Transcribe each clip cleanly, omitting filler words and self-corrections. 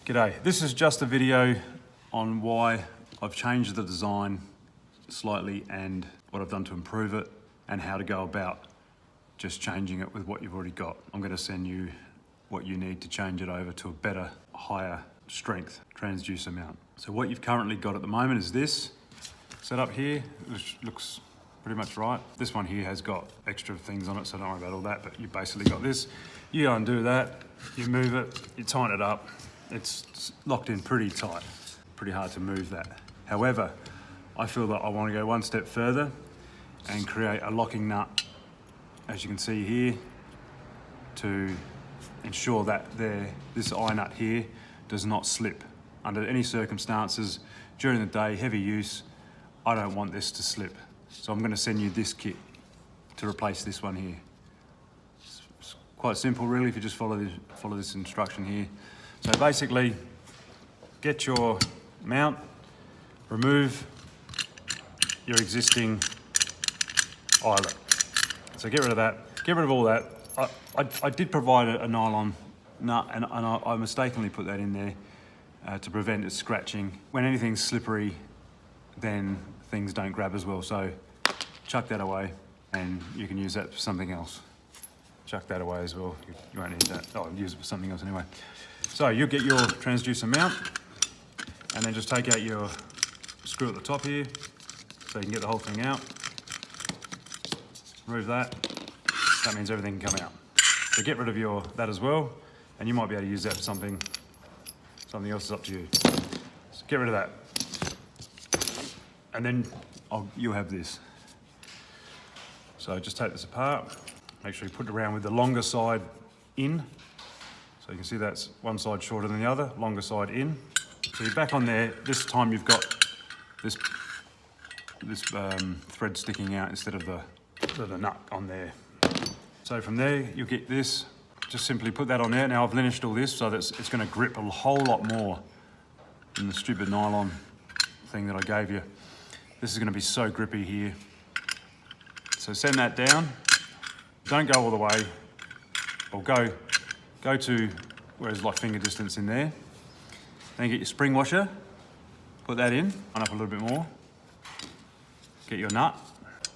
G'day, this is just a video on why I've changed the design slightly and what I've done to improve it and how to go about just changing it with what you've already got. I'm going to send you what you need to change it over to a better, higher strength transducer mount. So what you've currently got at the moment is this set up here, which looks pretty much right. This one here has got extra things on it, so don't worry about all that, but you basically got this. You undo that, you move it, you tighten it up. It's locked in pretty tight, pretty hard to move that. However, I feel that I want to go one step further and create a locking nut, as you can see here, to ensure that this eye nut here does not slip. Under any circumstances, during the day, heavy use, I don't want this to slip. So I'm going to send you this kit to replace this one here. It's quite simple really if you just follow this instruction here. So basically, get your mount, remove your existing eyelet. So get rid of that, get rid of all that. I did provide a nylon nut and I mistakenly put that in there to prevent it scratching. When anything's slippery, then things don't grab as well. So chuck that away and you can use that for something else. Chuck that away as well. You won't need that. Oh, I'll use it for something else anyway. So you'll get your transducer mount and then just take out your screw at the top here so you can get the whole thing out. Remove that. That means everything can come out. So get rid of that as well, and you might be able to use that for something else is up to you. So get rid of that. And then you'll have this. So just take this apart. Make sure you put it around with the longer side in. So you can see that's one side shorter than the other, longer side in. So you're back on there. This time you've got this thread sticking out instead of the nut on there. So from there, you'll get this. Just simply put that on there. Now I've linished all this so that it's going to grip a whole lot more than the stupid nylon thing that I gave you. This is going to be so grippy here. So send that down. Don't go all the way, or go to where it's like finger distance in there. Then get your spring washer, put that in, run up a little bit more. Get your nut,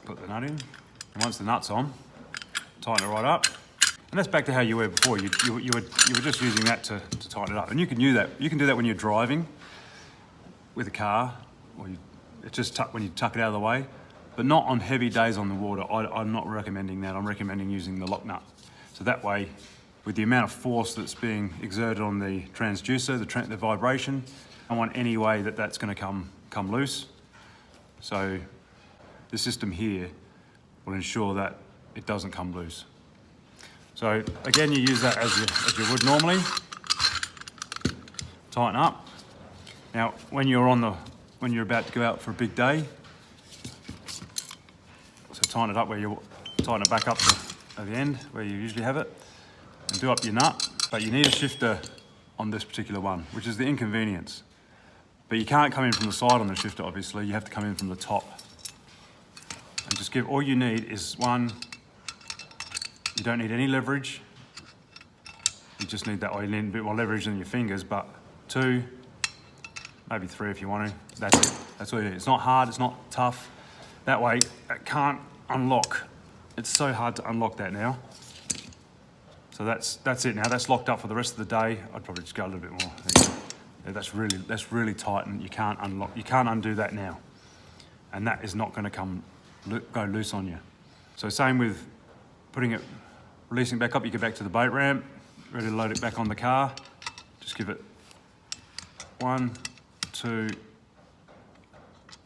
put the nut in. And once the nut's on, tighten it right up. And that's back to how you were before. You were just using that to tighten it up. And you can do that. You can do that when you're driving with a car, or it's just when you tuck it out of the way, but not on heavy days on the water. I'm not recommending that. I'm recommending using the lock nut. So that way, with the amount of force that's being exerted on the transducer, the vibration, I don't want any way that that's going to come loose. So the system here will ensure that it doesn't come loose. So again, you use that as you would normally. Tighten up. Now, when you're about to go out for a big day, so tighten it up where you tighten it back up at the end where you usually have it, and do up your nut. But you need a shifter on this particular one, which is the inconvenience. But you can't come in from the side on the shifter, obviously. You have to come in from the top. And just all you need is one. You don't need any leverage. You just need that, or you need a bit more leverage than your fingers, but 2, maybe 3 if you want to. That's it. That's all you need. It's not hard, it's not tough. That way, it can't unlock. It's so hard to unlock that now. So that's it now. That's locked up for the rest of the day. I'd probably just go a little bit more. Yeah, that's really tight, and you can't unlock. You can't undo that now, and that is not going to go loose on you. So same with releasing back up. You get back to the boat ramp, ready to load it back on the car. Just give it 1, 2,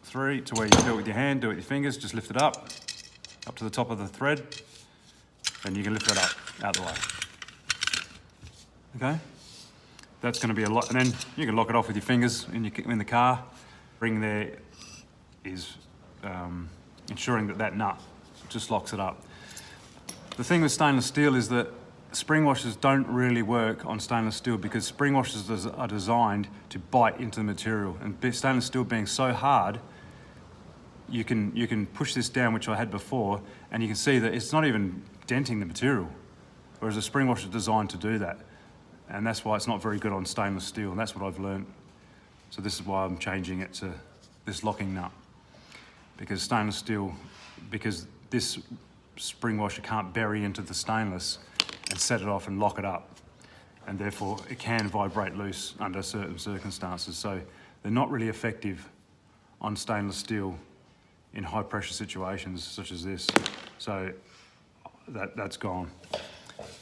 3 to where you do it with your hand, do it with your fingers. Just lift it up to the top of the thread, and you can lift that up out the way. Okay, that's going to be a lot, and then you can lock it off with your fingers in the car. Ring there is ensuring that nut just locks it up. The thing with stainless steel is that spring washers don't really work on stainless steel because spring washers are designed to bite into the material, and stainless steel being so hard, you can push this down, which I had before, and you can see that it's not even denting the material, whereas a spring washer is designed to do that. And that's why it's not very good on stainless steel, and that's what I've learned. So this is why I'm changing it to this locking nut. Because stainless steel, because this spring washer can't bury into the stainless and set it off and lock it up. And therefore it can vibrate loose under certain circumstances. So they're not really effective on stainless steel in high pressure situations such as this. So that's gone.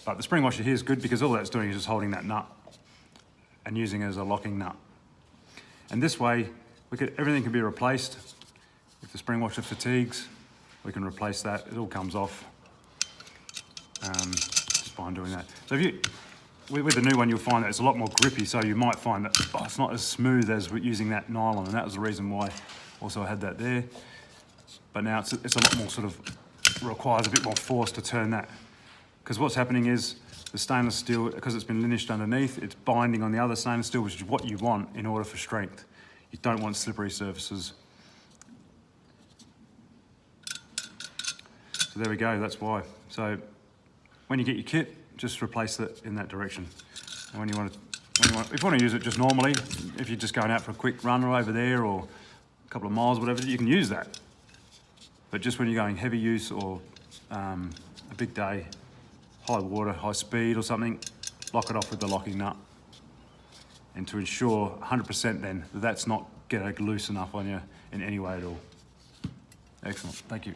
But the spring washer here is good because all that's doing is just holding that nut and using it as a locking nut. And this way, everything can be replaced. If the spring washer fatigues, we can replace that. It all comes off just by doing that. So with the new one, you'll find that it's a lot more grippy, so you might find that it's not as smooth as using that nylon, and that was the reason why also I had that there. But now it's a lot more sort of, requires a bit more force to turn that. Because what's happening is the stainless steel, because it's been linished underneath, it's binding on the other stainless steel, which is what you want in order for strength. You don't want slippery surfaces. So there we go, that's why. So when you get your kit, just replace it in that direction. And if you want to use it just normally, if you're just going out for a quick run or over there or a couple of miles, whatever, you can use that. But just when you're going heavy use or a big day, high water, high speed or something, lock it off with the locking nut. And to ensure 100% then that that's not going to loose enough on you in any way at all. Excellent, thank you.